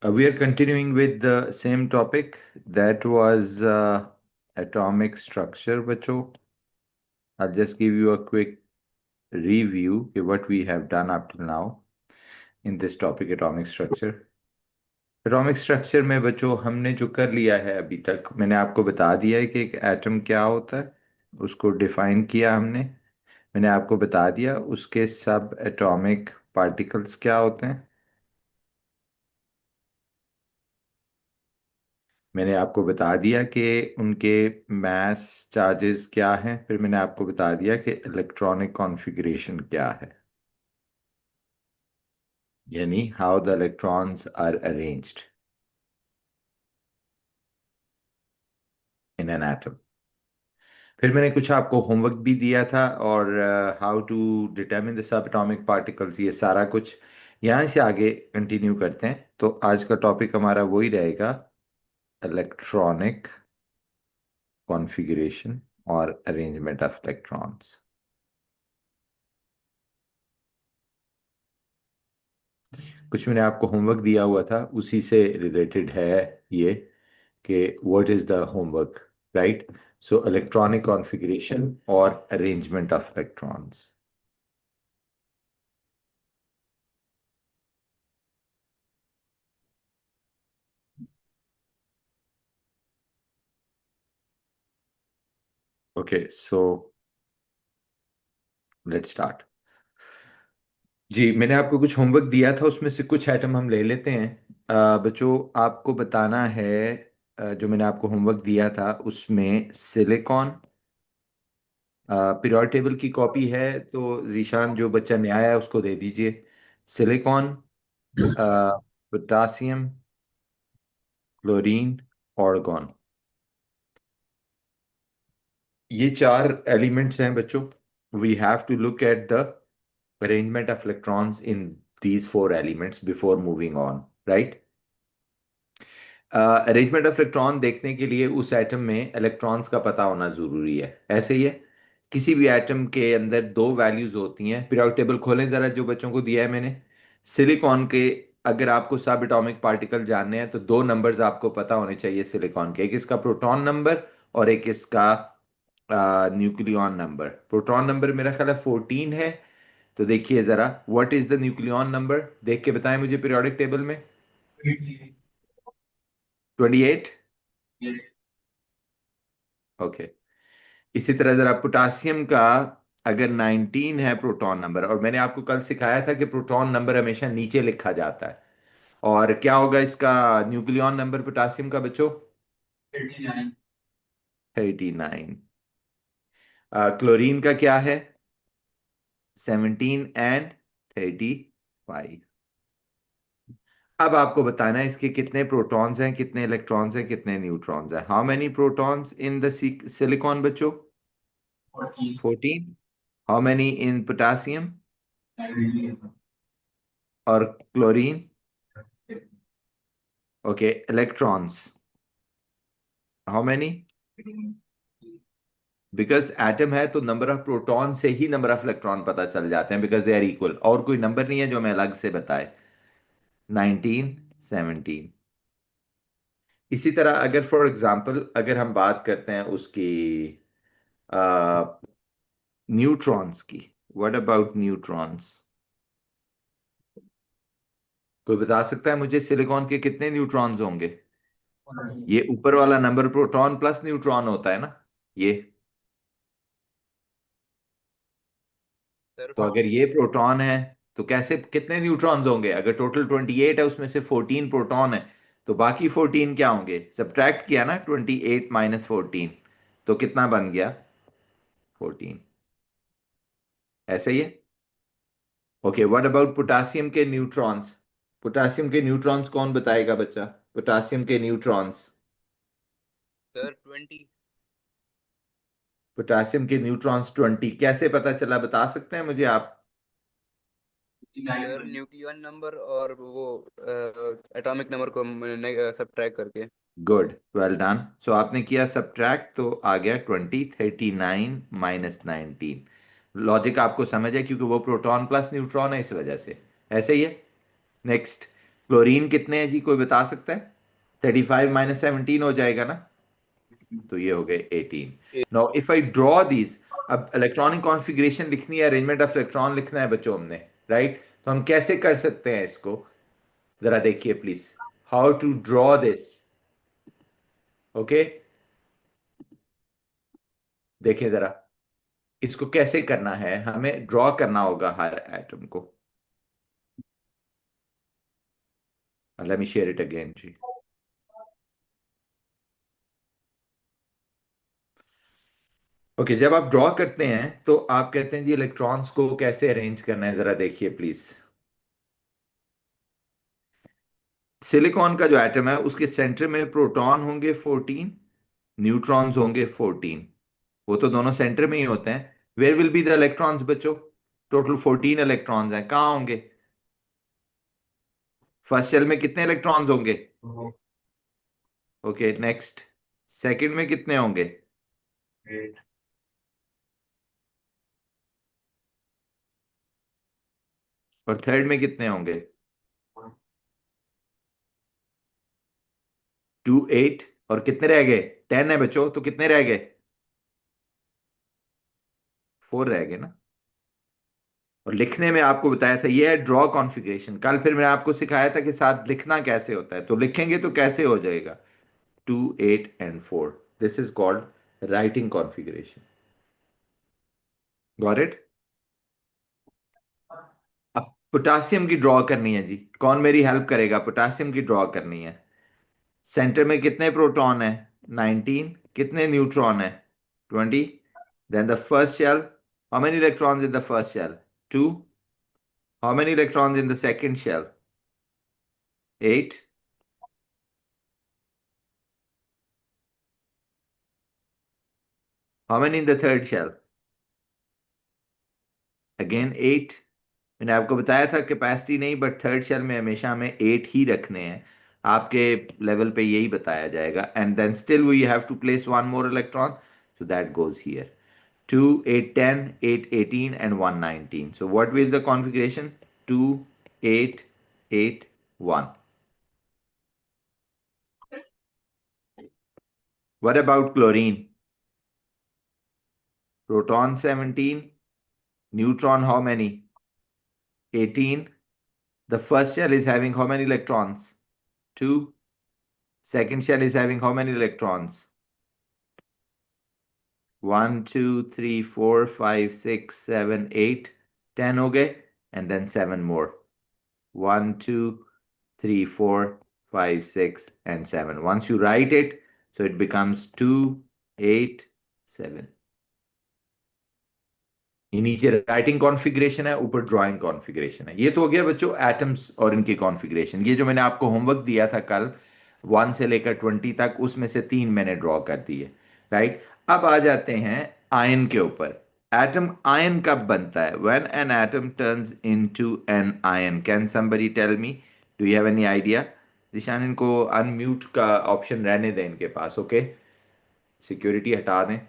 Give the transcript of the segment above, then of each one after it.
We are continuing with the same topic that was atomic structure, बच्चों. I'll just give you a quick review of what we have done up till now in this topic, atomic structure. Atomic structure में बच्चों हमने जो कर लिया है अभी तक, मैंने आपको बता दिया है कि एक एटम क्या होता है, उसको डिफाइन किया हमने. मैंने आपको बता दिया उसके सब एटॉमिक पार्टिकल्स क्या होते हैं. मैंने आपको बता दिया कि उनके मास चार्जेस क्या हैं. फिर मैंने आपको बता दिया कि इलेक्ट्रॉनिक कॉन्फ़िगरेशन क्या है, यानी how the electrons are arranged in an atom. फिर मैंने कुछ आपको होमवर्क भी दिया था, और how to determine the sub atomic particles, ये सारा कुछ. यहाँ से आगे कंटिन्यू करते हैं. तो आज का टॉपिक हमारा वही रहेगा, इलेक्ट्रॉनिक कॉन्फ़िगरेशन और अरेंजमेंट ऑफ इलेक्ट्रॉन्स. कुछ मैंने आपको होमवर्क दिया हुआ था, उसी से रिलेटेड है ये, कि what is the homework, right. So electronic configuration और arrangement of electrons. Okay, so let's start. जी, मैंने आपको कुछ होमवर्क दिया था, उसमें से कुछ आइटम हम ले लेते हैं. बच्चों, आपको बताना है, जो मैंने आपको होमवर्क दिया था उसमें सिलिकॉन, पीरियोडिक टेबल की कॉपी है तो जीशान जो बच्चा नया आया है उसको दे दीजिए. सिलिकॉन, पोटासियम, क्लोरीन, ऑर्गन, ये चार एलिमेंट्स हैं बच्चों. We have to look at the arrangement of electrons in these four elements before moving on, right. Arrangement of electron देखने के लिए उस एटम में इलेक्ट्रॉन्स का पता होना जरूरी है. ऐसे ही है, किसी भी एटम के अंदर दो वैल्यूज होती हैं. पीरियोडिक टेबल खोलें जरा, जो बच्चों को दिया है मैंने. सिलिकॉन के, अगर आपको सब एटॉमिक पार्टिकल जानने हैं तो दो नंबर्स आपको पता होने चाहिए सिलिकॉन के. एक इसका प्रोटॉन नंबर और एक इसका न्यूक्लियॉन नंबर. प्रोटॉन नंबर मेरा ख्याल है 14 है. तो देखिए जरा, what is the nucleon number, देख के बताएं मुझे पीरियोडिक टेबल में. 28. ओके. इसी तरह जरा पोटासियम का, अगर 19 है प्रोटॉन नंबर, और मैंने आपको कल सिखाया था कि प्रोटॉन नंबर हमेशा नीचे लिखा जाता है, और क्या होगा इसका न्यूक्लियॉन नंबर पोटासियम का बच्चों? 39. क्लोरीन का क्या है? 17 एंड 35. अब आपको बताना है इसके कितने प्रोटॉन्स हैं, कितने इलेक्ट्रॉन्स हैं, कितने न्यूट्रॉन्स हैं. How many protons in the silicon बच्चों? 14. हाउ मेनी इन पोटासियम और chlorine? Okay, electrons how many? Because atom है तो नंबर ऑफ प्रोटॉन से ही नंबर ऑफ इलेक्ट्रॉन पता चल जाते हैं, बिकॉज दे आर इक्वल. और कोई नंबर नहीं है जो हमें अलग से बताए. 19, 17. इसी तरह अगर फॉर एग्जांपल अगर हम बात करते हैं उसकी न्यूट्रॉन्स की, व्हाट अबाउट न्यूट्रॉन्स? कोई बता सकता है मुझे सिलिकॉन के कितने न्यूट्रॉन्स होंगे? ये ऊपर वाला नंबर प्रोटॉन प्लस न्यूट्रॉन होता है ना, ये. सर तो अगर 14। ये प्रोटॉन है तो कैसे, कितने न्यूट्रॉन्स होंगे? अगर टोटल 28 है उसमें से 14 प्रोटॉन है, तो बाकी 14 क्या होंगे? सब्ट्रैक्ट किया ना 28 माइनस 14, तो कितना बन गया? 14. ऐसे ही है. ओके, व्हाट अबाउट पोटासियम के न्यूट्रॉन्स? पोटासियम के न्यूट्रॉन्स कौन बताएगा बच्चा? पोटासियम के न्यूट्रॉन्स. सर 20। पोटासियम के न्यूट्रॉन्स 20 कैसे पता चला, बता सकते हैं मुझे आप? सर न्यूक्लियन नंबर और वो एटॉमिक नंबर को सब्ट्रैक्ट करके। Good, well done. सो आपने किया सब्ट्रैक्ट तो आ गया 20. 39 - 19. लॉजिक आपको समझ है, क्योंकि वो प्रोटॉन प्लस न्यूट्रॉन है इस वजह से. ऐसे ही है. नेक्स्ट, क्लोरीन कितने हैं जी, कोई बता सकता है? 35 - 17 हो जाएगा ना, तो ये हो गए 18। Now if I draw these, अब इलेक्ट्रॉनिक कॉन्फ़िगरेशन लिखनी है, अरेंजमेंट ऑफ इलेक्ट्रॉन लिखना है बच्चों हमने, राइट? तो हम कैसे कर सकते हैं इसको, जरा देखिए please, how to draw this. Okay, देखिए जरा, इसको कैसे करना है, हमें ड्रॉ करना होगा हर एटम को। Let me share it again जी। ओके, जब आप ड्रॉ करते हैं तो आप कहते हैं जी इलेक्ट्रॉन्स को कैसे अरेंज करना है, जरा देखिए प्लीज। सिलिकॉन का जो एटम है उसके सेंटर में प्रोटॉन होंगे 14, न्यूट्रॉन्स होंगे 14। वो तो दोनों सेंटर में ही होते हैं। Where will be the electrons बच्चों? टोटल 14 इलेक्ट्रॉन्स हैं, कहाँ होंगे? फर्स्ट शेल में कितने इलेक्ट्रॉन्स होंगे? Okay, next. सेकंड में कितने होंगे? और थर्ड में कितने होंगे? 2 8। और कितने रह गए? 10 है बच्चों, तो कितने रह गए? 4 रह गए ना। और लिखने में आपको बताया था ये है ड्रॉ कॉन्फ़िगरेशन। कल फिर मैंने आपको सिखाया था कि साथ लिखना कैसे होता है, तो लिखेंगे तो कैसे हो जाएगा? 2 8 and 4, this is called writing configuration. Got it? अब पोटासियम की ड्रॉ करनी है जी, कौन मेरी हेल्प करेगा? पोटासियम की ड्रॉ करनी है। सेंटर में कितने प्रोटॉन है? 19। कितने न्यूट्रॉन है? 20। Then the first shell, how many electrons in the first shell? 2। How many electrons in the second shell? 8। How many in the third shell? Again 8। मैंने आपको बताया था कैपेसिटी नहीं, बट थर्ड शेल में हमेशा हमें 8 ही रखने हैं। आपके लेवल पे यही बताया जाएगा, and then still we have to place one more electron, so that goes here. 2 8 10, 8 18, and 1 19. So what will the configuration? 2 8 8 1. What about chlorine? Proton 17, neutron how many? 18. The first shell is having how many electrons? 2. Second shell is having how many electrons? 1 2 3 4 5 6 7 8 10 हो गए, and then 7 more. 1 2 3 4 5 6 and 7. Once you write it, so it becomes 2 8 7. ये नीचे writing configuration है, ऊपर drawing configuration है। ये तो हो गया बच्चों एटम्स और इनकी कॉन्फ़िगरेशन। ये जो मैंने आपको होमवर्क दिया था कल, 1 से लेकर 20 तक, उसमें से 3 मैंने ड्रॉ कर दिए, राइट? अब आ जाते हैं आयन के ऊपर। एटम आयन कब बनता है? When an atom turns into an ion. Can somebody tell me? Do you have any idea? Dishan, इनको अनम्यूट का ऑप्शन रहने दें इनके पास, ओके? सिक्योरिटी हटा दें।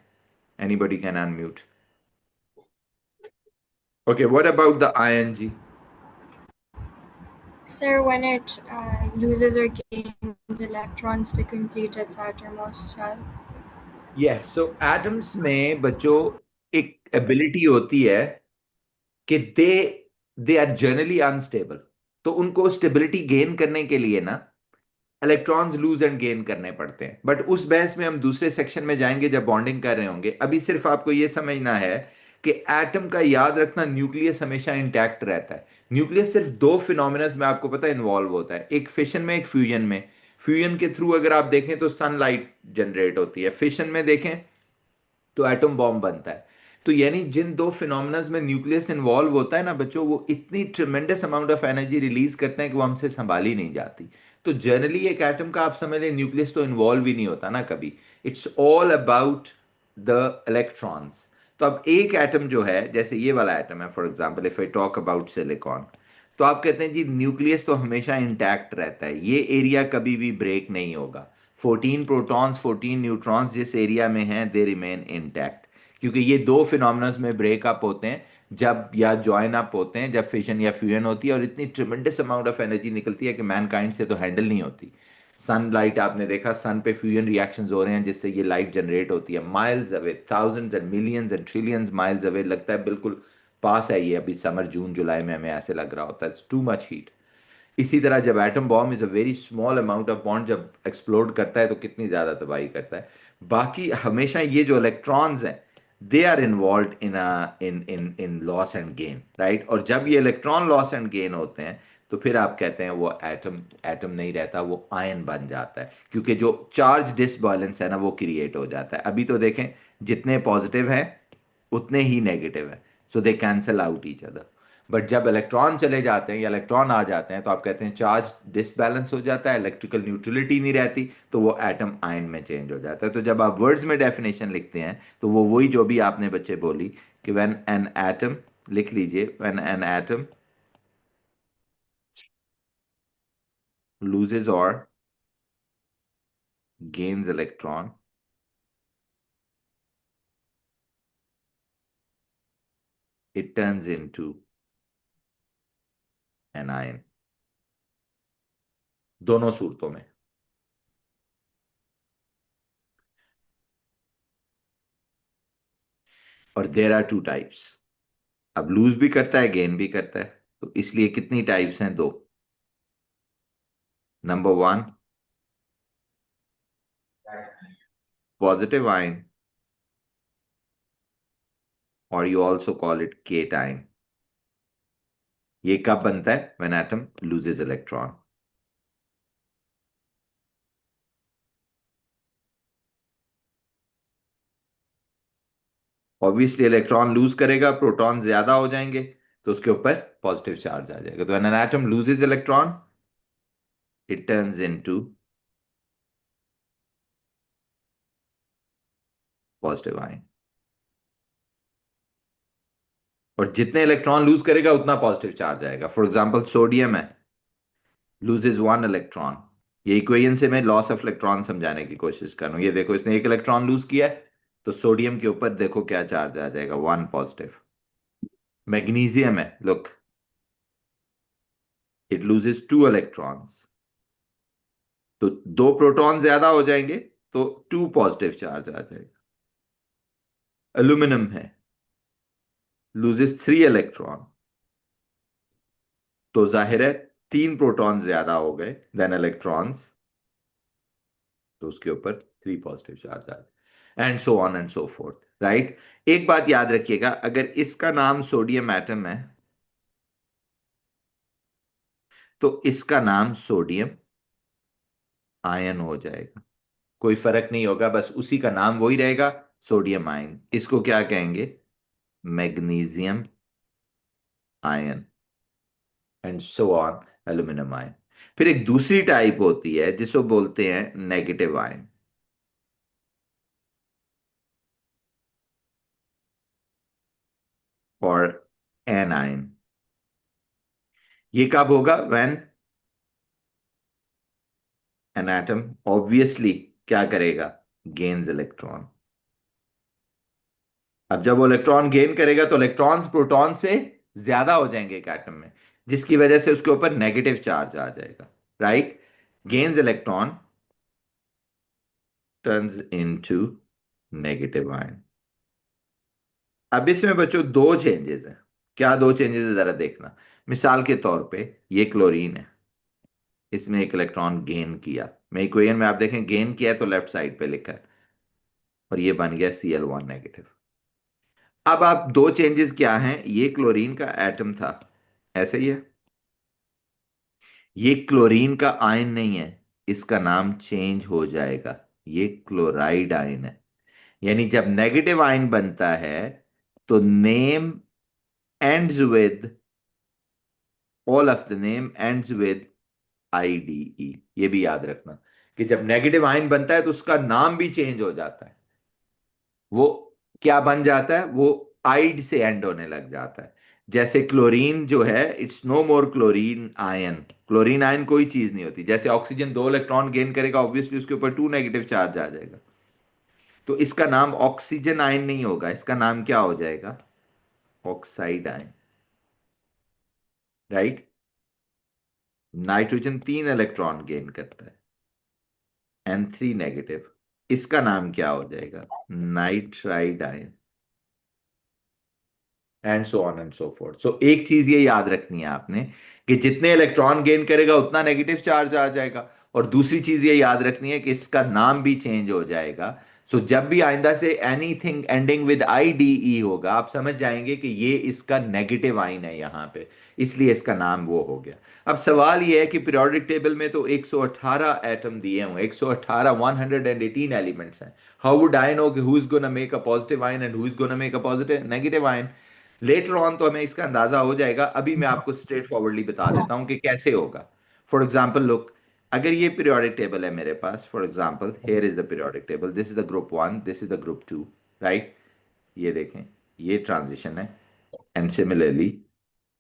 Anybody can unmute. Okay, what about the ion जी? Sir, when it loses or gains electrons to complete its outermost shell. Yes, so atoms में बच्चों एक एबिलिटी होती है कि दे आर जनरली अनस्टेबल। तो उनको स्टेबिलिटी गेन करने के लिए ना इलेक्ट्रॉन्स लूज एंड गेन करने पड़ते हैं। बट उस बहस में हम दूसरे सेक्शन में जाएंगे जब बॉन्डिंग कर रहे होंगे। अभी सिर्फ आपको यह समझना है कि एटम का याद रखना, न्यूक्लियस हमेशा इंटैक्ट रहता है। न्यूक्लियस सिर्फ दो फिनोमिनस में आपको पता है इन्वॉल्व होता है, एक फिशन में, एक फ्यूजन में। फ्यूजन के थ्रू अगर आप देखें तो सनलाइट जनरेट होती है, फिशन में देखें तो एटम बॉम्ब बनता है। तो यानी जिन दो फिनोमिनस में न्यूक्लियस इन्वॉल्व होता है ना बच्चों, वो इतनी tremendous amount of energy release करते हैं कि वो हमसे संभाली नहीं जाती। तो जनरली एक एटम का आप समझ लें न्यूक्लियस तो इन्वॉल्व ही नहीं होता ना कभी। It's all about the electrons. तो अब एक एटम जो है, जैसे ये वाला एटम है, for example if I talk about silicon, तो आप कहते हैं जी न्यूक्लियस तो हमेशा इंटैक्ट रहता है, ये एरिया कभी भी ब्रेक नहीं होगा। 14 प्रोटॉन्स 14 न्यूट्रॉन्स जिस एरिया में हैं दे रिमेन इंटैक्ट, क्योंकि ये दो फिनोमिनस में ब्रेकअप होते हैं। जब या ज्वाइन अप होते हैं, जब फिशन या फ्यूजन होती है, और इतनी ट्रिमेंडस अमाउंट ऑफ एनर्जी निकलती है कि मैनकाइंड से तो हैंडल नहीं होती। सनलाइट आपने देखा, सन पे फ्यूजन रिएक्शंस हो रहे हैं जिससे ये लाइट जनरेट होती है, miles away, thousands and millions and trillions miles away, लगता है बिल्कुल पास है ये, अभी समर जून जुलाई में हमें ऐसे लग रहा होता है, इट्स टू मच हीट। इसी तरह जब atom bomb is a very small amount of bond जब एक्सप्लोड करता है तो कितनी ज्यादा तबाही करता है। बाकी हमेशा ये जो इलेक्ट्रॉन्स हैं, they are involve in in loss and gain, right. और जब ये इलेक्ट्रॉन लॉस एंड गेन होते हैं तो फिर आप कहते हैं वो एटम एटम नहीं रहता, वो आयन बन जाता है, क्योंकि जो चार्ज डिसबैलेंस है ना वो क्रिएट हो जाता है। अभी तो देखें, जितने पॉजिटिव है उतने ही नेगेटिव है, so they cancel out each other. But जब इलेक्ट्रॉन चले जाते हैं या इलेक्ट्रॉन आ जाते हैं तो आप कहते हैं चार्ज डिसबैलेंस हो जाता है, इलेक्ट्रिकल न्यूट्रलिटी नहीं रहती, तो वो एटम आयन में चेंज हो जाता है। तो जब आप वर्ड्स में डेफिनेशन लिखते हैं तो वो वही जो भी आपने बच्चे बोली कि व्हेन एन एटम, लिख लीजिए, when an atom loses or gains electron, it turns into an ion, दोनों सूरतों में। और देर आर टू टाइप्स, अब लूज भी करता है गेन भी करता है, तो इसलिए कितनी टाइप्स हैं? दो। नंबर वन, पॉजिटिव आयन, और you also call it cation. ये कब बनता है? When atom loses electron. Obviously electron lose करेगा, प्रोटॉन ज्यादा हो जाएंगे, तो उसके ऊपर पॉजिटिव चार्ज आ जाएगा। तो when an atom loses electron, it turns into positive ion. और जितने इलेक्ट्रॉन लूज करेगा उतना पॉजिटिव चार्ज आएगा। फॉर एग्जांपल सोडियम है, लूजेस वन इलेक्ट्रॉन। ये इक्वेशन से मैं लॉस ऑफ इलेक्ट्रॉन समझाने की कोशिश कर रहा हूं। ये देखो, इसने एक इलेक्ट्रॉन लूज किया है, तो सोडियम के ऊपर देखो क्या चार्ज आ जाएगा, वन पॉजिटिव। मैग्नीशियम है, look, it loses two electrons, तो दो प्रोटॉन ज्यादा हो जाएंगे, तो टू पॉजिटिव चार्ज आ जाएगा। एल्यूमिनियम है, लूजेस थ्री इलेक्ट्रॉन, तो जाहिर है तीन प्रोटॉन ज्यादा हो गए देन इलेक्ट्रॉन्स, तो उसके ऊपर थ्री पॉजिटिव चार्ज आ गए, and so on and so fourth, right. एक बात याद रखिएगा, अगर इसका नाम सोडियम एटम है तो इसका नाम सोडियम आयन हो जाएगा, कोई फर्क नहीं होगा, बस उसी का नाम वही रहेगा, सोडियम आयन। इसको क्या कहेंगे? Magnesium ion, and so on, aluminium ion. फिर एक दूसरी टाइप होती है जिसको बोलते हैं नेगेटिव आयन, और एनायन। ये कब होगा? व्हेन एन एटम ऑब्वियसली क्या करेगा? Gains electron. अब जब वो इलेक्ट्रॉन गेन करेगा तो इलेक्ट्रॉन्स प्रोटॉन से ज्यादा हो जाएंगे एक एटम में, जिसकी वजह से उसके ऊपर नेगेटिव चार्ज आ जाएगा, right. Gains electron, turns into negative ion. अब इसमें बच्चों दो चेंजेस हैं। क्या दो चेंजेस है जरा देखना। मिसाल के तौर पे ये क्लोरीन है, इसमें एक इलेक्ट्रॉन गेन किया, मैं इक्वेशन में आप देखें गेन किया है तो लेफ्ट साइड पे लिखा है, और ये बन गया Cl1 नेगेटिव। अब आप दो चेंजेस क्या हैं? ये क्लोरीन का एटम था, ऐसे ही है, ये क्लोरीन का आयन नहीं है, इसका नाम चेंज हो जाएगा, ये क्लोराइड आयन है। यानी जब नेगेटिव आयन बनता है तो name ends with, all of the name ends with IDE। ये भी याद रखना कि जब नेगेटिव आयन बनता है तो उसका नाम भी चेंज हो जाता है, वो क्या बन जाता है? वो आइड से एंड होने लग जाता है। जैसे क्लोरीन जो है, it's no more chlorine ion, chlorine ion कोई चीज नहीं होती। जैसे ऑक्सीजन दो इलेक्ट्रॉन गेन करेगा, ऑब्वियसली उसके ऊपर टू नेगेटिव चार्ज आ जाएगा, तो इसका नाम ऑक्सीजन आयन नहीं होगा, इसका नाम क्या हो जाएगा? Oxide ion, right. Nitrogen 3 electron gain करता है, N3 नेगेटिव, इसका नाम क्या हो जाएगा? Nitride ion, and so on and so forth. So एक चीज ये याद रखनी है आपने कि जितने इलेक्ट्रॉन गेन करेगा उतना नेगेटिव चार्ज आ जाएगा, और दूसरी चीज ये याद रखनी है कि इसका नाम भी चेंज हो जाएगा। सो जब भी आइंदा say anything ending with IDE होगा, आप समझ जाएंगे कि ये इसका नेगेटिव आइन है यहां पे, इसलिए इसका नाम वो हो गया। अब सवाल ये है कि पीरियोडिक टेबल में तो 118 एटम दिए हुए, 118, 118 एलिमेंट्स हैं। हाउ वुड आई नो कि who is gonna make a positive ion and who is gonna make a positive negative ion? Later on तो हमें इसका अंदाजा हो जाएगा, अभी मैं आपको स्ट्रेट फॉरवर्डली बता देता हूं कि कैसे होगा। फॉर एग्जाम्पल लुक, अगर ये पीरियोडिक टेबल है मेरे पास, for example here is the periodic table, this is the group 1, this is the group 2, right. ये देखें, ये ट्रांजिशन है, and similarly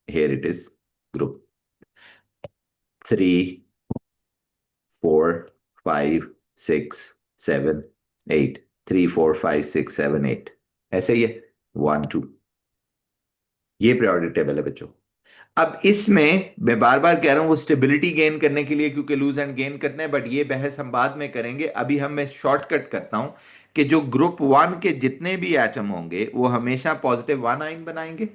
here it is group 3, 4, 5, 6, 7, 8, 3, 4, 5, 6, 7, 8, ऐसे ही है, 1, 2। ये पीरियोडिक टेबल है बच्चों। अब इसमें मैं बार बार कह रहा हूं वो स्टेबिलिटी गेन करने के लिए, क्योंकि लूज एंड गेन करना है, बट ये बहस हम बाद में करेंगे। अभी हम मैं शॉर्टकट करता हूं कि जो ग्रुप 1 के जितने भी एटम होंगे वो हमेशा +1 आइन बनाएंगे,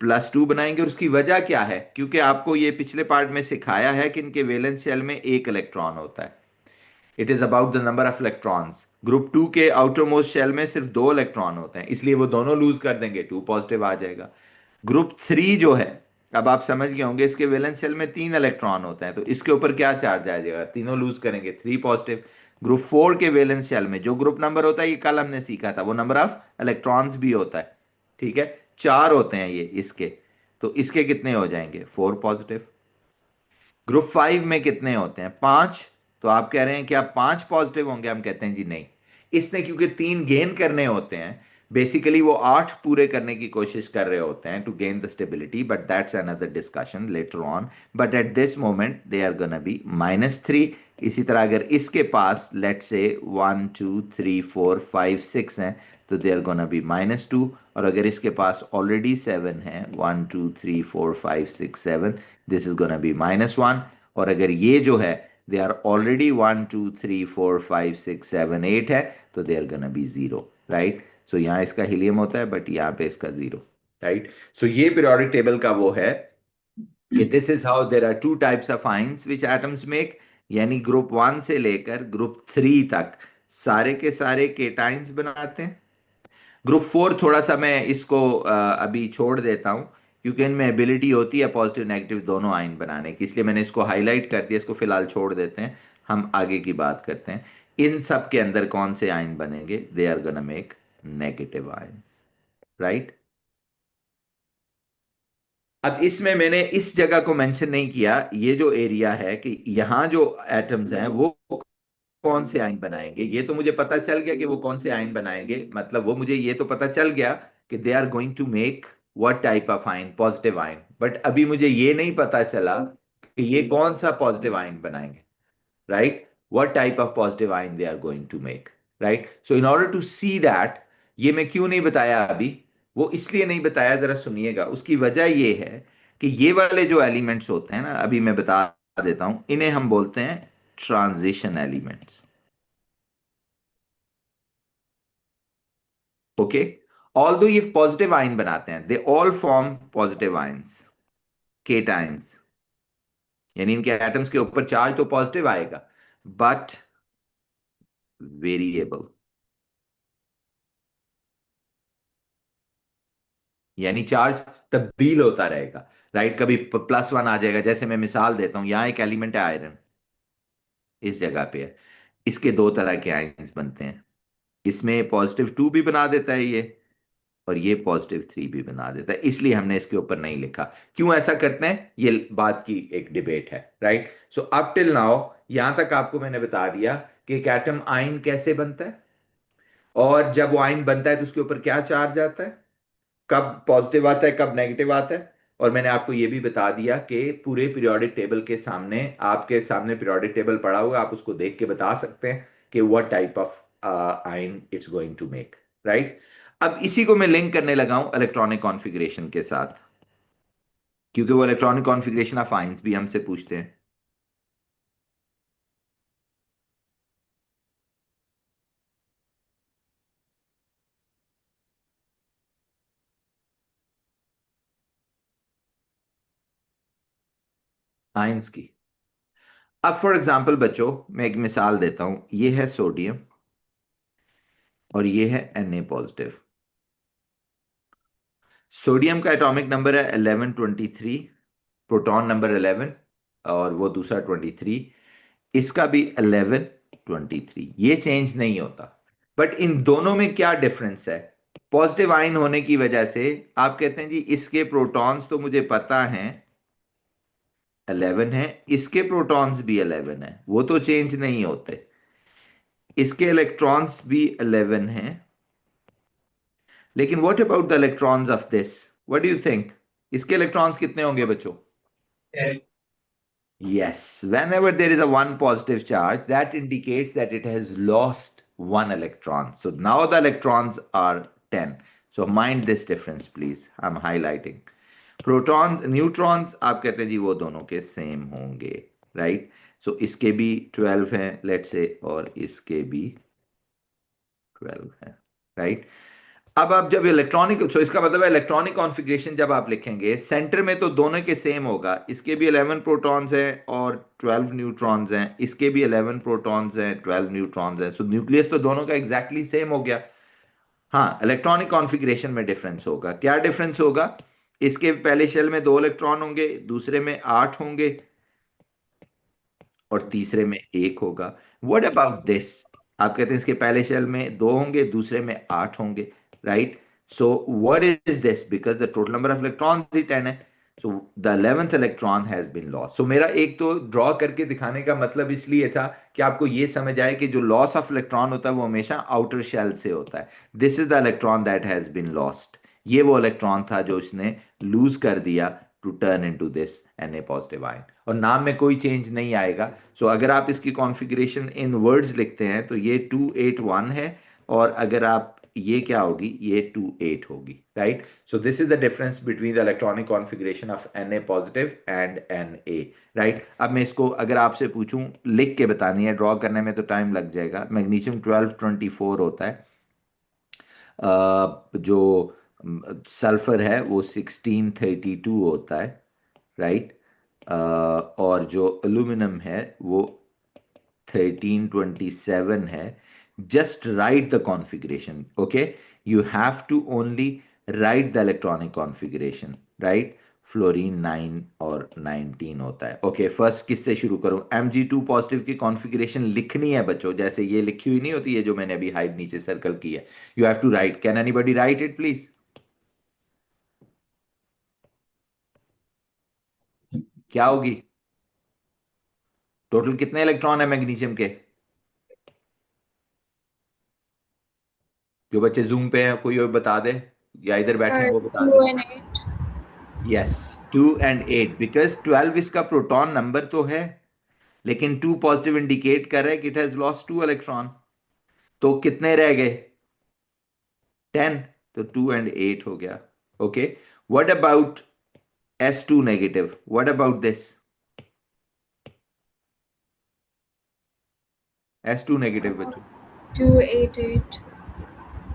+2 बनाएंगे। और उसकी वजह क्या है? क्योंकि आपको ये पिछले पार्ट में सिखाया है कि इनके वैलेंस शेल में एक इलेक्ट्रॉन होता है। It is about the number of electrons. Group 2 के आउटर मोस्ट शेल में सिर्फ 2 इलेक्ट्रॉन होते हैं, इसलिए वो दोनों लूज कर देंगे, 2 पॉजिटिव आ जाएगा। ग्रुप 3 जो है, अब आप समझ गए होंगे, इसके वैलेंस शेल में 3 इलेक्ट्रॉन होते हैं, तो इसके ऊपर क्या चार्ज आ जाएगा? तीनों लूज करेंगे, 3 पॉजिटिव। ग्रुप 4 के वैलेंस शेल में जो ग्रुप नंबर होता है, ये कल हमने सीखा था, वो नंबर ऑफ इलेक्ट्रॉन्स भी होता है, ठीक है, 4 होते हैं ये इसके। तो इसके कितने हो जाएंगे? 4 पॉजिटिव। ग्रुप 5 में कितने होते हैं? 5। तो आप कह रहे हैं कि आप 5 पॉजिटिव होंगे, हम कहते हैं जी नहीं। इसने क्योंकि 3 गेन करने होते हैं, बेसिकली वो 8 पूरे करने की कोशिश कर रहे होते हैं to gain the stability, but that's another discussion later on. But at this moment they are gonna be -3। इसी तरह अगर इसके पास लेट से 1, 2, 3, 4, 5, 6 हैं, तो दे आर गोना बी -2। और अगर इसके पास ऑलरेडी 7 है, 1, 2, 3, 4, 5, 6, 7, दिस इज गोना बी -1। और अगर ये जो है दे आर ऑलरेडी 1, 2, 3, 4, 5, 6, 7, 8 है, तो they are gonna be 0, right. So यहाँ इसका हीलियम होता है, बट यहाँ पे इसका 0, राइट। सो ये पीरियोडिक टेबल का वो है कि this is how there are 2 types of ions which atoms make, यानी ग्रुप 1 से लेकर ग्रुप 3 तक सारे के सारे केटाइंस बनाते हैं। ग्रुप 4 थोड़ा सा मैं इसको अभी छोड़ देता हूं, क्योंकि इनमें एबिलिटी होती है पॉजिटिव नेगेटिव दोनों आयन बनाने की, इसलिए मैंने इसको हाईलाइट कर दिया, इसको फिलहाल छोड़ देते हैं, हम आगे की बात करते हैं। इन सब के अंदर कौन से आयन बनेंगे? They are gonna make negative ions, right. अब इसमें मैंने इस जगह को मेंशन नहीं किया, ये जो एरिया है कि यहां जो एटम्स हैं वो कौन से आयन बनाएंगे, ये तो मुझे पता चल गया कि वो कौन से आयन बनाएंगे, मतलब वो मुझे ये तो पता चल गया कि they are going to make what type of ion, positive ion. But अभी मुझे ये नहीं पता चला कि ये कौन सा पॉजिटिव आयन बनाएंगे, right? What type of positive ion they are going to make, right? So in order to see that, ये मैं क्यों नहीं बताया अभी, वो इसलिए नहीं बताया, जरा सुनिएगा। उसकी वजह ये है कि ये वाले जो एलिमेंट्स होते हैं ना, अभी मैं बता देता हूं, इन्हें हम बोलते हैं ट्रांजिशन एलिमेंट्स, ओके। ऑल्दो ये पॉजिटिव आयन बनाते हैं, they all form positive ions, cations, यानी इनके एटम्स के ऊपर चार्ज तो पॉजिटिव आएगा, बट वेरिएबल, यानी चार्ज तब्दील होता रहेगा, राइट। कभी +1 आ जाएगा, जैसे मैं मिसाल देता हूं, यहां एक एलिमेंट है आयरन, इस जगह पे है, इसके 2 तरह के आयंस बनते हैं, इसमें +2 भी बना देता है ये, और ये +3 भी बना देता है, इसलिए हमने इसके ऊपर नहीं लिखा। क्यों ऐसा करते हैं, ये बात की एक डिबेट है, right. So up till now यहां तक आपको मैंने बता दिया कि एक एटम आयन कैसे बनता है, और जब वो आयन बनता है तो उसके ऊपर क्या चार्ज आता है, कब पॉजिटिव आता है, कब नेगेटिव आता है। और मैंने आपको यह भी बता दिया कि पूरे पीरियोडिक टेबल के सामने, आपके सामने पीरियोडिक टेबल पड़ा हुआ है, आप उसको देख के बता सकते हैं कि what type of ion it's going to make, right. अब इसी को मैं लिंक करने लगा हूं इलेक्ट्रॉनिक कॉन्फ़िगरेशन के साथ, क्योंकि वो इलेक्ट्रॉनिक कॉन्फ़िगरेशन ऑफ आयंस भी हमसे पूछते हैं। आयंस की। अब फॉर एग्जांपल बच्चों, मैं एक मिसाल देता हूं। ये है सोडियम और ये है Na पॉजिटिव। सोडियम का एटॉमिक नंबर है 1123, प्रोटॉन नंबर 11, और वो दूसरा 23। इसका भी 1123, ये चेंज नहीं होता। बट इन दोनों में क्या डिफरेंस है? पॉजिटिव आयन होने की वजह से आप कहते हैं जी इसके प्रोटॉन्स तो मुझे पता हैं 11 है, इसके प्रोटॉन्स भी 11 है, वो तो चेंज नहीं होते। इसके इलेक्ट्रॉन्स भी 11 हैं, लेकिन what about the electrons of this? What do you think? इसके इलेक्ट्रॉन्स कितने होंगे बच्चों? Yes, whenever there is a one positive charge, that indicates that it has lost one electron. So now the electrons are 10. So mind this difference, please. I'm highlighting. Protons, neutrons, आप कहते हैं जी वो दोनों के same होंगे, right? सो इसके भी 12 हैं, लेट्स से, और इसके भी 12 हैं, राइट? अब आप जब इलेक्ट्रॉनिक, सो इसका मतलब है इलेक्ट्रॉनिक कॉन्फ़िगरेशन जब आप लिखेंगे सेंटर में तो दोनों के सेम होगा। इसके भी 11 प्रोटॉन्स हैं और 12 न्यूट्रॉन्स हैं, इसके भी 11 प्रोटॉन्स हैं, 12 न्यूट्रॉन्स हैं। सो न्यूक्लियस तो दोनों का एग्जैक्टली सेम हो गया। हाँ, इलेक्ट्रॉनिक कॉन्फ़िगरेशन में डिफरेंस होगा। क्या डिफरेंस होगा? इसके पहले शेल में 2 इलेक्ट्रॉन होंगे, दूसरे में 8 होंगे, और तीसरे में 1 होगा। What about this? आप कहते हैं इसके पहले शेल में 2 होंगे, दूसरे में 8 होंगे, right? So what is this? Because the total number of electron ही 10 है। So the 11th electron has been lost. So मेरा एक तो ड्रॉ करके दिखाने का मतलब इसलिए था कि आपको ये समझ आए कि जो लॉस ऑफ इलेक्ट्रॉन होता है वो हमेशा आउटर शेल से होता है। This is the electron that has been lost. ये वो इलेक्ट्रॉन था जो इसने लूज कर दिया to turn into this Na positive ion, और नाम में कोई चेंज नहीं आएगा। सो अगर आप इसकी कॉन्फ़िगरेशन इन वर्ड्स लिखते हैं तो ये 281 है, और अगर आप ये क्या होगी, ये 28 होगी, right? So this is the difference between the electronic configuration of Na positive and Na, right? अब मैं इसको अगर आपसे पूछूं लिख के बतानी है, ड्रॉ करने में तो टाइम लग जाएगा। मैग्नीशियम 1224 होता है, जो सल्फर है वो 1632 होता है, राइट? और जो एल्यूमिनियम है वो 1327 है। Just write the configuration, okay? You have to only write the electronic configuration, right? Fluorine 9 और 19 होता है। ओके, फर्स्ट किससे शुरू करूं? Mg2 पॉजिटिव की कॉन्फ़िगरेशन लिखनी है बच्चों, जैसे ये लिखी हुई नहीं होती है जो मैंने अभी हाइड नीचे सर्कल की है। You have to write. Can anybody write it please? क्या होगी? टोटल कितने इलेक्ट्रॉन है मैग्नीशियम के? जो बच्चे जूम पे हैं कोई और बता दे, या इधर बैठे हैं वो बता दे। 2 and 8. यस, 2 and 8, बिकॉज 12 इसका प्रोटॉन नंबर तो है, लेकिन 2 पॉजिटिव इंडिकेट कर रहा है कि इट हैज लॉस्ट 2 इलेक्ट्रॉन। तो कितने रह गए? 10। तो 2 and 8 हो गया। Okay, what about S2 negative? What about this? S2 negative बच्चों। 288.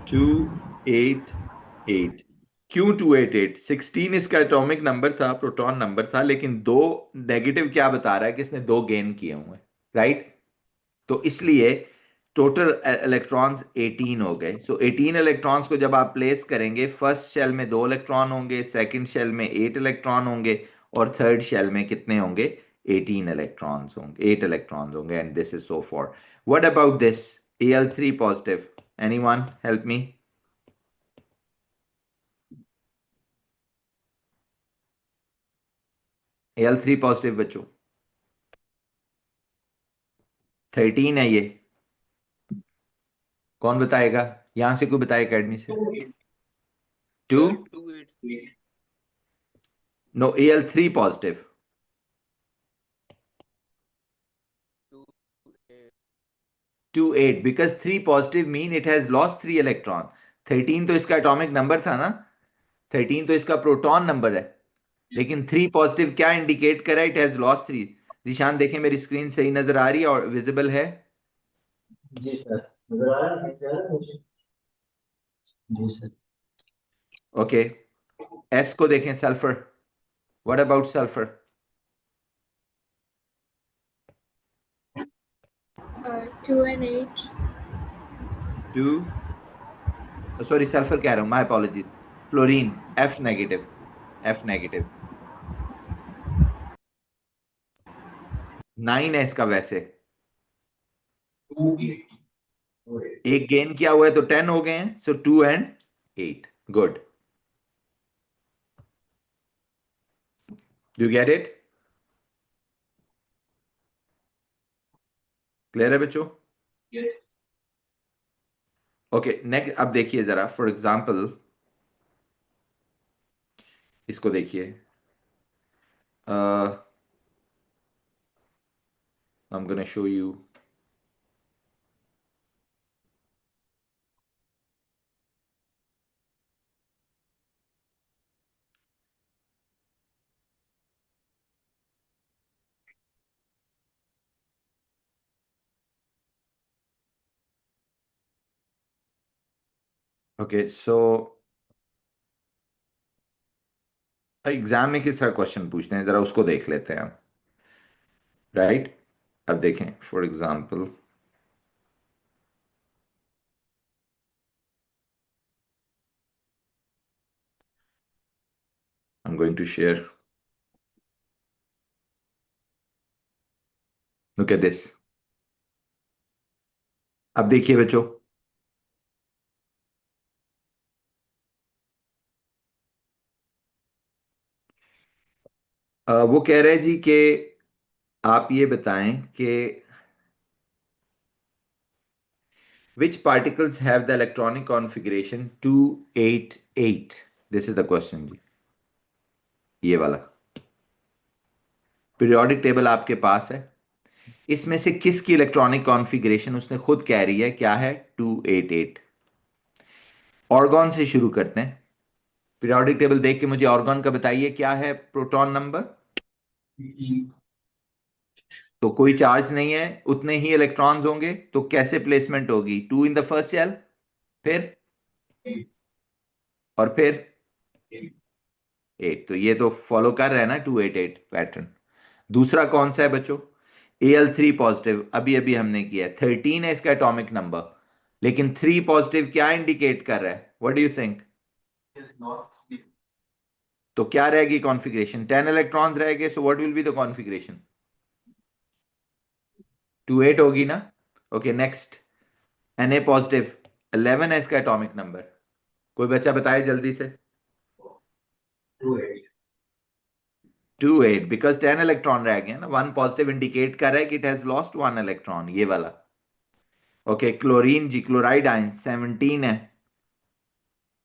288। क्यों 288? 16 इसका एटॉमिक नंबर था, प्रोटॉन नंबर था, लेकिन दो नेगेटिव क्या बता रहा है कि इसने 2 गेन किए हुए, राइट? तो इसलिए टोटल इलेक्ट्रॉन्स 18 हो गए। सो 18 इलेक्ट्रॉन्स को जब आप प्लेस करेंगे, फर्स्ट शेल में 2 इलेक्ट्रॉन होंगे, सेकंड शेल में 8 इलेक्ट्रॉन होंगे, और थर्ड शेल में कितने होंगे? 18 इलेक्ट्रॉन्स होंगे, 8 इलेक्ट्रॉन्स होंगे, and this is so for. What about this? Al3 positive? Anyone help me? Al3 positive बच्चों, 13 है ये। कौन बताएगा? यहां से कोई बताए अकेडमी से? 2? 2 8 no, Al3 positive. 2 8 2 8, because 3 positive mean it has lost 3 electron. 13 तो इसका एटॉमिक नंबर था ना, 13 तो इसका प्रोटॉन नंबर है, लेकिन 3 पॉजिटिव क्या इंडिकेट कर रहा है? It has lost 3। जीशान देखें मेरी स्क्रीन सही नजर आ रही है और विजिबल है? जी सर, नजर आ रहा है क्या मुझे? जी सर। ओके, एस को देखें, sulphur. What about sulphur? 2 and 8. 2, sorry sulphur कह रहा हूं, my apologies. Fluorine, F negative, F negative. 9 है इसका वैसे, एक गेन किया हुआ है तो 10 हो गए हैं, सो 2 and 8। Good, you get it? Clear है बच्चों? ओके, नेक्स्ट अब देखिए जरा, फॉर एग्जांपल इसको देखिए, I am gonna show you. Okay, so exam में किस तरह क्वेश्चन पूछते हैं जरा उसको देख लेते हैं हम, राइट? अब देखें for example, I am going to share, look at this. अब देखिए बच्चों, वो कह रहे हैं जी कि आप ये बताएं कि which particles have the electronic configuration 288? This is the question जी, ये वाला पीरियोडिक टेबल आपके पास है, इसमें से किसकी इलेक्ट्रॉनिक कॉन्फ़िगरेशन उसने खुद कह रही है क्या है? 288। ऑर्गन से शुरू करते हैं। पीरियोडिक टेबल देख के मुझे ऑर्गन का बताइए क्या है प्रोटॉन नंबर? तो कोई चार्ज नहीं है, उतने ही इलेक्ट्रॉन्स होंगे, तो कैसे प्लेसमेंट होगी? 2 इन द फर्स्ट शेल, फिर और फिर 8। तो ये तो फॉलो कर रहे हैं ना 288 पैटर्न। दूसरा कौन सा है बच्चों? Al3 पॉजिटिव, अभी अभी हमने किया है, 13 है इसका एटॉमिक नंबर, लेकिन 3 पॉजिटिव क्या इंडिकेट कर रहा है? What do you think? तो क्या रहेगी कॉन्फ़िगरेशन? 10 इलेक्ट्रॉन्स रहेंगे, so what will be the configuration? 28 होगी ना? ओके, नेक्स्ट, Na पॉजिटिव, 11 है इसका एटॉमिक नंबर, कोई बच्चा बताए जल्दी से। 28, बिकॉज 10 इलेक्ट्रॉन रह गए ना, 1 पॉजिटिव इंडिकेट कर रहा है कि इट हैज लॉस्ट 1 इलेक्ट्रॉन, ये वाला। ओके, क्लोरीन जी, क्लोराइड आयन 17 है,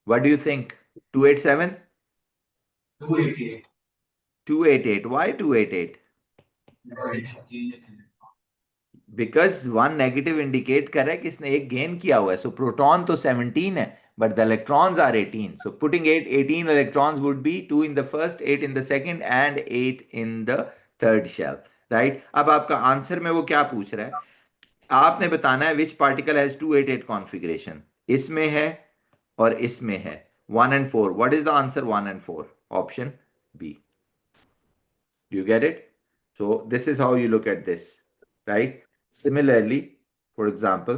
what do you think? 287? 288, why 288? Because 1 negative indicate कर रहा है कि इसने एक गेन किया हुआ है, सो प्रोटॉन तो 17 है but the electrons are 18, so putting 18 electrons would be 2 in the first, 8 in the second and 8 in the third shell, right? अब आपका आंसर में वो क्या पूछ रहा है? आपने बताना है विच पार्टिकल हैज 288 कॉन्फ़िगरेशन, इसमें है और इसमें है, 1 and 4। What is the answer 1 and 4? Option B. Do you get it? So this is how you look at this, right? Similarly, for example,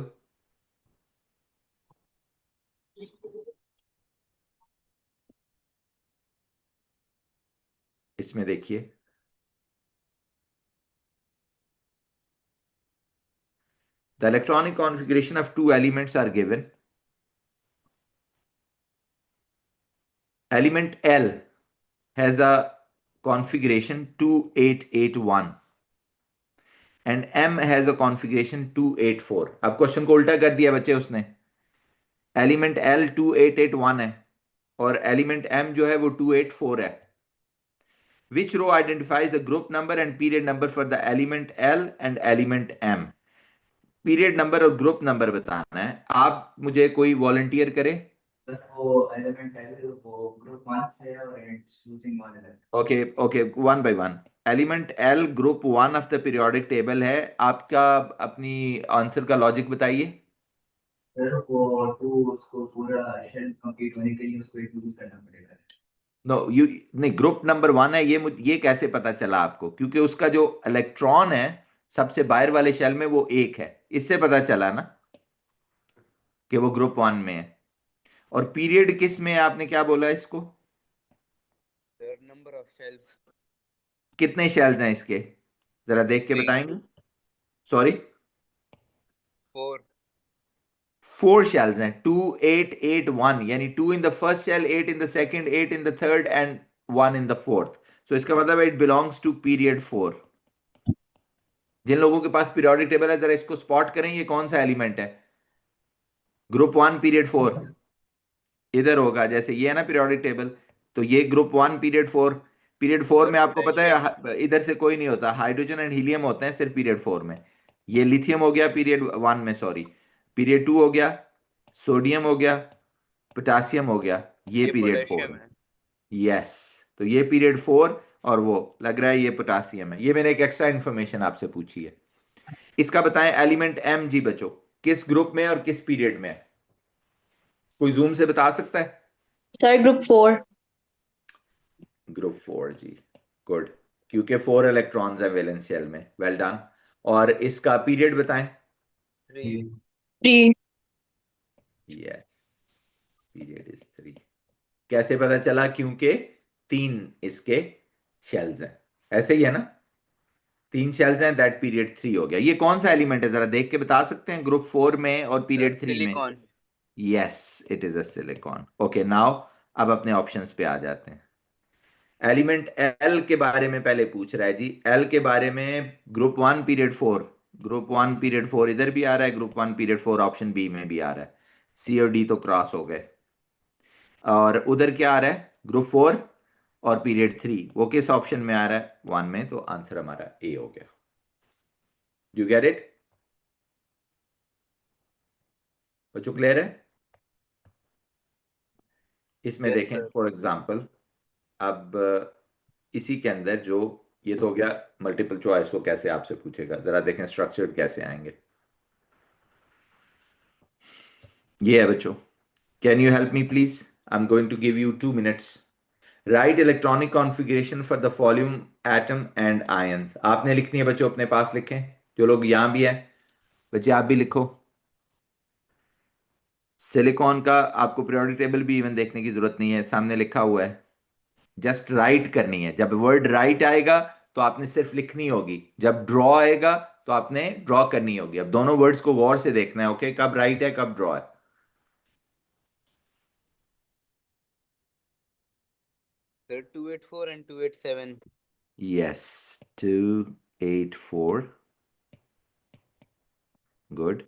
इसमें देखिए, the electronic configuration of two elements are given. Element L has a configuration 2881 and M has a configuration 284. अब question को उल्टा कर दिया बच्चे उसने, element L 2881 है और एलिमेंट M जो है वो 284 है। Which row identifies the group number and period number for the element L and element M? Period number और ग्रुप नंबर बताना है। आप मुझे कोई वॉलंटियर करे, सर वो एलिमेंट है वो ग्रुप 1 से है और it's using one element. Okay okay, one by one. Element L group one of the periodic table है आपका। अपनी आंसर का लॉजिक बताइए। सर वो टू उसको पूरा शेल कंप्लीट होने के लिए उसको एक यूज करना पड़ेगा। नो यू, नहीं, ग्रुप नंबर वन है ये कैसे पता चला आपको? क्योंकि उसका जो इलेक्ट्रॉन है सबसे बाहर वाले शेल में वो एक है, इससे पता चला ना कि वो ग्रुप वन में है। और पीरियड किस में है, आपने क्या बोला इसको? सर नंबर ऑफ शेल्फ कितने शेल्स हैं इसके, जरा देख के 3 बताएंगे। सॉरी, 4 फोर शेल्स हैं। 2 8 8 1, यानी 2 in the first shell, 8 in the second, 8 in the third and 1 in the fourth. So इसका मतलब इट बिलोंग्स टू पीरियड 4। जिन लोगों के पास पीरियोडिक टेबल है जरा इसको स्पॉट करें, ये कौन सा एलिमेंट है? ग्रुप वन पीरियड 4 इधर होगा, जैसे ये है ना पीरियोडिक टेबल, तो ये group one period 4। Period 4 sir में आपको पता पोटेशियम है इधर से कोई नहीं होता, हाइड्रोजन एंड हीलियम होते हैं सिर्फ पीरियड 4 में। ये लिथियम हो गया पीरियड 1 में, सॉरी। पीरियड 2 हो गया, सोडियम हो गया, पोटासियम हो गया, ये ये पीरियड 4 पोटेशियम है। है। यस, तो ये पीरियड 4, और वो लग रहा है ये पोटासियम है। ये मैंने एक एक्स्ट्रा इन्फॉर्मेशन आपसे पूछी है। इसका बताएं एलिमेंट एम जी बच्चों, किस ग्रुप में और किस पीरियड में है? कोई जूम से बता सकता है? Sir group 4। ग्रुप 4 जी, गुड। क्योंकि 4 इलेक्ट्रॉन्स है वैलेंस शेल में, वेल डन। और इसका पीरियड बताएं। 3 3। Yes, period is 3। कैसे पता चला? क्योंकि 3 इसके शेल्स हैं, ऐसे ही है ना? 3 शेल्स हैं, दैट पीरियड 3 हो गया। ये कौन सा एलिमेंट है, जरा देख के बता सकते हैं, ग्रुप 4 में और सर पीरियड 3 में? Silicon yes, it is a silicon. Okay, now अब अपने ऑप्शंस पे आ जाते हैं। एलिमेंट एल के बारे में पहले पूछ रहा है जी। एल के बारे में group one period 4, group one period 4 इधर भी आ रहा है, group one period 4 option B में भी आ रहा है। सी और डी तो क्रॉस हो गए। और उधर क्या आ रहा है, ग्रुप 4 और पीरियड 3, वो किस ऑप्शन में आ रहा है? 1 में, तो आंसर हमारा ए हो गया। यू गेट इट बच्चों, क्लियर है? इसमें यस देखें सर। फॉर एग्जांपल, अब इसी के अंदर जो, ये तो हो गया मल्टीपल चॉइस को कैसे आपसे पूछेगा, जरा देखें स्ट्रक्चर्ड कैसे आएंगे। ये है बच्चों, can you help me please? I am going to give you 2 minutes। Write electronic configuration for the following atom and ions. आपने लिखनी है बच्चों, अपने पास लिखें। जो लोग यहां भी हैं बच्चे, आप भी लिखो। सिलिकॉन का आपको पीरियोडिक टेबल भी इवन देखने की जरूरत नहीं है, सामने लिखा हुआ है। जस्ट राइट करनी है। जब वर्ड राइट आएगा तो आपने सिर्फ लिखनी होगी, जब ड्रॉ आएगा तो आपने ड्रॉ करनी होगी। अब दोनों वर्ड्स को गौर से देखना है, ओके, कब राइट है कब ड्रॉ है। Sir 284 and 287 yes, 2 8 4, good.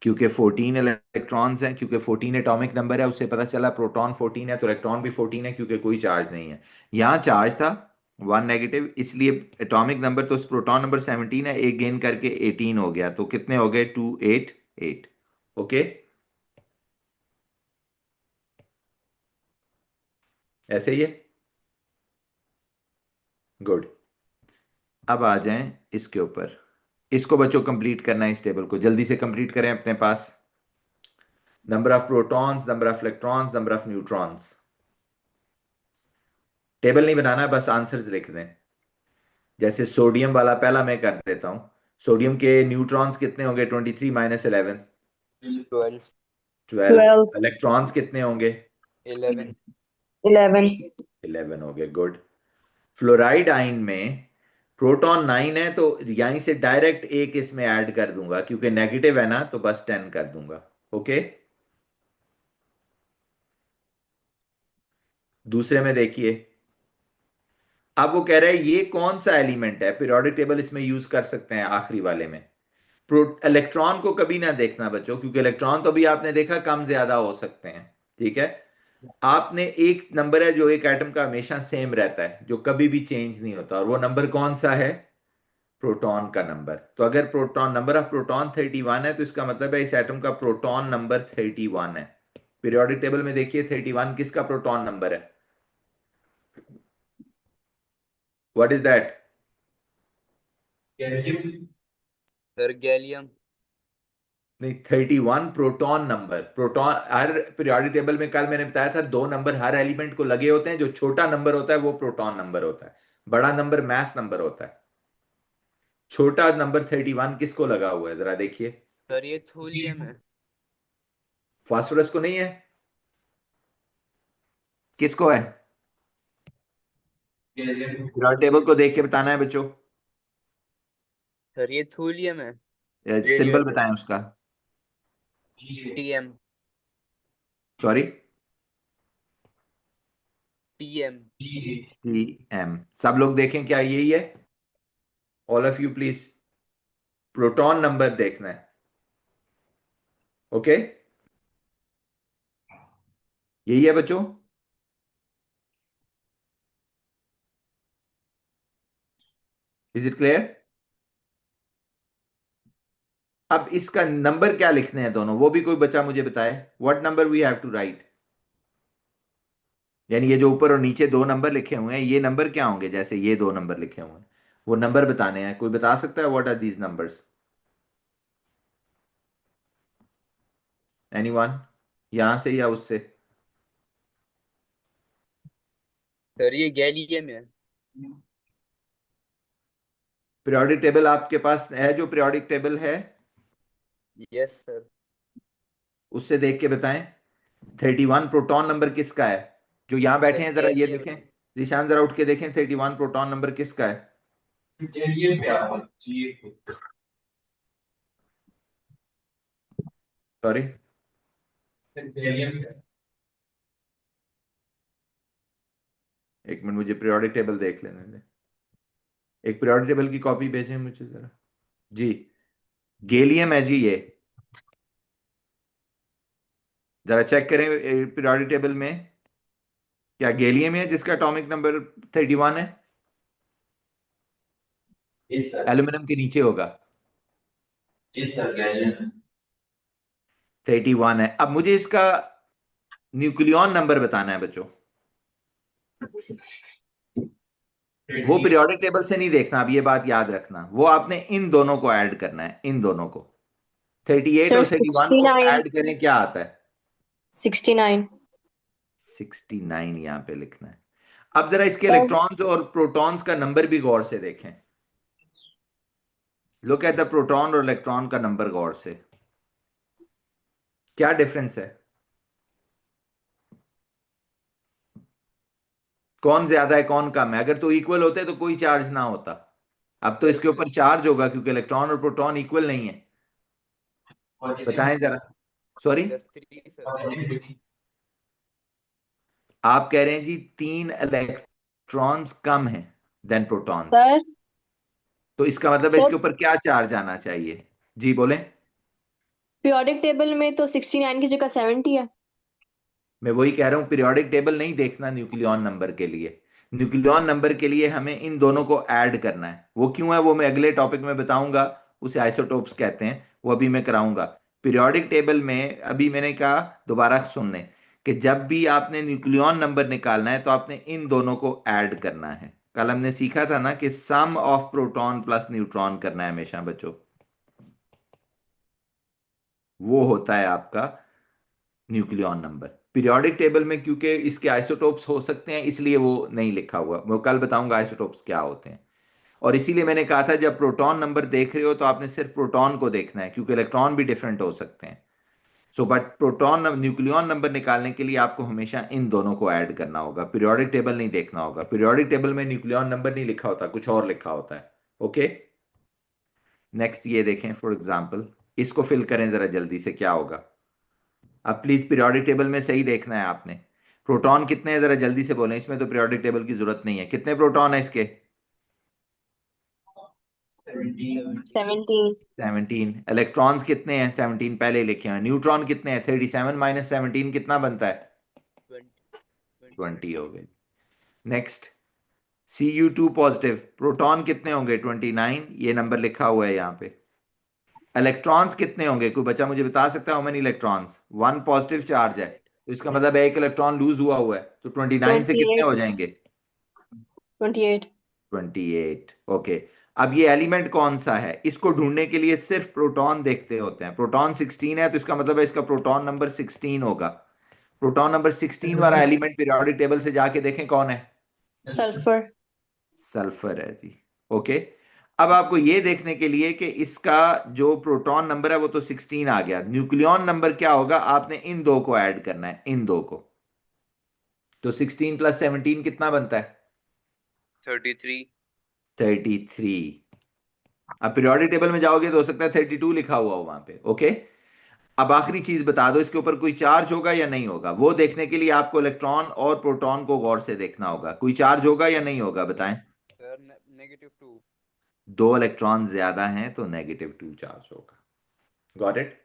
क्योंकि 14 इलेक्ट्रॉन्स हैं, क्योंकि 14 एटॉमिक नंबर है, उससे पता चला प्रोटॉन 14 है तो इलेक्ट्रॉन भी 14 है, क्योंकि कोई चार्ज नहीं है। यहाँ चार्ज था 1 नेगेटिव, इसलिए एटॉमिक नंबर तो प्रोटॉन नंबर 17 है, एक गेन करके 18 हो गया। तो कितने हो गए? 2 8 8। ओके, ऐसे ही है, गुड। अब आ जाएं इसके ऊपर। इसको बच्चों कंप्लीट करना है, इस टेबल को जल्दी से कंप्लीट करें अपने पास। Number of protons, number of electrons, number of neutrons. Table नहीं बनाना, बस आंसर्स लिख दें। जैसे सोडियम वाला पहला मैं कर देता हूं। सोडियम के न्यूट्रॉन्स कितने होंगे? 23 माइनस 11, 12 12। 12। इलेक्ट्रॉन्स कितने होंगे? 11 11। 11 हो गए, गुड। फ्लोराइड आयन में प्रोटॉन 9 है, तो यहीं से डायरेक्ट एक इसमें ऐड कर दूंगा, क्योंकि नेगेटिव है ना, तो बस 10 कर दूंगा। ओके, दूसरे में देखिए। अब वो कह रहा है ये कौन सा एलिमेंट है, पीरियोडिक टेबल इसमें यूज कर सकते हैं आखिरी वाले में। इलेक्ट्रॉन को कभी ना देखना बच्चों, क्योंकि इलेक्ट्रॉन तो भी आपने देखा कम ज्यादा हो सकते हैं, ठीक है। आपने एक नंबर है जो एक एटम का हमेशा सेम रहता है, जो कभी भी चेंज नहीं होता, और वो नंबर कौन सा है? प्रोटॉन का नंबर। तो अगर प्रोटॉन, नंबर ऑफ प्रोटॉन 31 है, तो इसका मतलब है इस एटम का प्रोटॉन नंबर 31 है। पीरियोडिक टेबल में देखिए 31 किसका प्रोटॉन नंबर है? What is that? Sir gallium. नहीं, 31 प्रोटॉन नंबर। प्रोटॉन हर पीरियोडिक टेबल में कल मैंने बताया था दो नंबर हर एलिमेंट को लगे होते हैं। जो छोटा नंबर होता है वो प्रोटॉन नंबर होता है, बड़ा नंबर मास नंबर होता है। छोटा नंबर 31 किसको लगा हुआ है जरा देखिए। सर ये थूलियम है। फास्फोरस को नहीं है, किसको है? पीरियोडिक टेबल को देख के बताना है बच्चों। सर ये थूलियम है। सिंबल रेडियो बताएं उसका। टीएम। Sorry, TM. टीएम। सब लोग देखें क्या यही है? All of you please, proton number देखना है। ओके, यही है बच्चों। Is it clear? अब इसका नंबर क्या लिखने हैं दोनों, वो भी कोई बच्चा मुझे बताए। What number we have to write? यानी ये जो ऊपर और नीचे दो नंबर लिखे हुए हैं, ये नंबर क्या होंगे? जैसे ये दो नंबर लिखे हुए हैं, वो नंबर बताने हैं। कोई बता सकता है what are these numbers? Anyone, यहां से या उससे? सर ये गैलियम है। पीरियोडिक टेबल आपके पास है? जो पीरियोडिक टेबल है यस सर। उससे देख के बताएं 31 प्रोटॉन नंबर किसका है? जो यहां बैठे सर हैं जरा ये गैलियम देखें। है। जीशान जरा उठ के देखें 31 प्रोटॉन नंबर किसका है? सॉरी, एक मिनट मुझे पीरियोडिक टेबल देख लेने दें। एक पीरियोडिक टेबल की कॉपी भेजें मुझे जरा। जी, गैलियम है जी ये। जरा चेक करें पीरियोडिक टेबल में क्या गैलियम है जिसका एटॉमिक नंबर 31 है? एल्यूमिनियम के नीचे होगा। 31 है। अब मुझे इसका न्यूक्लियॉन नंबर बताना है बच्चों। वो पीरियोडिक टेबल से नहीं देखना, अब ये बात याद रखना। वो आपने इन दोनों को ऐड करना है, इन दोनों को। 38 Sir, और 31 को 69. ऐड करें, क्या आता है? 69. 69 यहां पे लिखना है। अब जरा इसके Sir, इलेक्ट्रॉन्स और प्रोटॉन्स का नंबर भी गौर से देखें। लुक एट द प्रोटॉन और इलेक्ट्रॉन का नंबर गौर से, क्या डिफरेंस है? कौन ज्यादा है कौन कम है? अगर तो इक्वल होते तो कोई चार्ज ना होता। अब तो इसके ऊपर चार्ज होगा क्योंकि इलेक्ट्रॉन और प्रोटॉन इक्वल नहीं है। बताएं जरा। Sorry, +3 sir. आप कह रहे हैं जी 3 इलेक्ट्रॉन्स कम है देन प्रोटॉन्स। sir, तो इसका मतलब है sir, इसके ऊपर क्या चार्ज आना चाहिए? जी बोलें। periodic table में तो 69 की जगह 70 है. मैं वही कह रहा हूं, पीरियोडिक टेबल नहीं देखना न्यूक्लियॉन नंबर के लिए। न्यूक्लियॉन नंबर के लिए हमें इन दोनों को ऐड करना है। वो क्यों है वो मैं अगले टॉपिक में बताऊंगा। उसे आइसोटोप्स कहते हैं, वो अभी मैं कराऊंगा। पीरियोडिक टेबल में अभी मैंने कहा, दोबारा सुनने, कि जब भी आपने न्यूक्लियॉन नंबर निकालना है तो आपने इन दोनों को ऐड करना है। कल हमने सीखा था ना कि सम ऑफ प्रोटॉन प्लस न्यूट्रॉन करना है हमेशा बच्चों। वो होता है आपका न्यूक्लियॉन नंबर। पीरियोडिक टेबल में क्योंकि इसके आइसोटोप्स हो सकते हैं इसलिए वो नहीं लिखा हुआ। मैं कल बताऊंगा आइसोटोप्स क्या होते हैं। और इसीलिए मैंने कहा था जब प्रोटॉन नंबर देख रहे हो तो आपने सिर्फ प्रोटॉन को देखना है क्योंकि इलेक्ट्रॉन भी डिफरेंट हो सकते हैं। So but proton nucleon number निकालने के लिए आपको हमेशा इन दोनों को ऐड करना होगा, पीरियोडिक टेबल नहीं देखना होगा। पीरियोडिक टेबल में न्यूक्लियॉन नंबर नहीं लिखा होता, कुछ और लिखा होता है। ओके, नेक्स्ट ये देखें फॉर एग्जांपल, इसको फिल करें जरा जल्दी से, क्या होगा? अब प्लीज पीरियोडिक टेबल में सही देखना है आपने। प्रोटॉन कितने हैं जरा जल्दी से बोलें, इसमें तो पीरियोडिक टेबल की जरूरत नहीं है। कितने प्रोटॉन है इसके? 17। 17. 17। इलेक्ट्रॉन्स कितने हैं? 17 पहले ही लिखे हैं। न्यूट्रॉन कितने हैं? 37 माइनस 17 कितना बनता है? 20। 21। 20 हो गए। Next, Cu2 positive. प्रोटॉन कितने होंगे? 29, ये नंबर लिखा हुआ है यहाँ पे। इलेक्ट्रॉन्स कितने होंगे? कोई बच्चा मुझे बता सकता है how many electrons? 1 positive charge है। तो इसका मतलब है एक इलेक्ट्रॉन लूज हुआ है, तो 29 से कितने 28 हो जाएंगे? 28 28। ओके, अब ये एलिमेंट कौन सा है, इसको ढूंढने के लिए सिर्फ प्रोटॉन देखते होते हैं। प्रोटॉन 16 है, तो इसका मतलब है इसका प्रोटॉन नंबर 16 होगा। प्रोटॉन नंबर 16 वाला एलिमेंट पीरियोडिक टेबल से जाके देखें कौन है। सल्फर सल्फर है जी। ओके, अब आपको ये देखने के लिए कि इसका जो प्रोटॉन नंबर है वो तो 16 आ गया, न्यूक्लियॉन नंबर क्या होगा, आपने इन दो को ऐड करना है, इन दो को। तो 16 प्लस 17 कितना बनता है? 33। 33। अब पीरियोडिक टेबल में जाओगे तो हो सकता है 32 लिखा हुआ हो वहां पे। ओके, अब आखिरी चीज बता दो, इसके ऊपर कोई चार्ज होगा या नहीं होगा, वो देखने के लिए आपको इलेक्ट्रॉन और प्रोटॉन को गौर से देखना होगा। कोई चार्ज होगा या नहीं होगा, बताएं। सर -2। दो इलेक्ट्रॉन ज्यादा हैं तो -2 चार्ज होगा। Got it?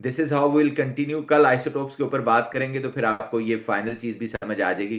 This is how will continue. कल आइसोटोप्स के ऊपर बात करेंगे तो फिर आपको ये फाइनल चीज भी समझ आ जाएगी।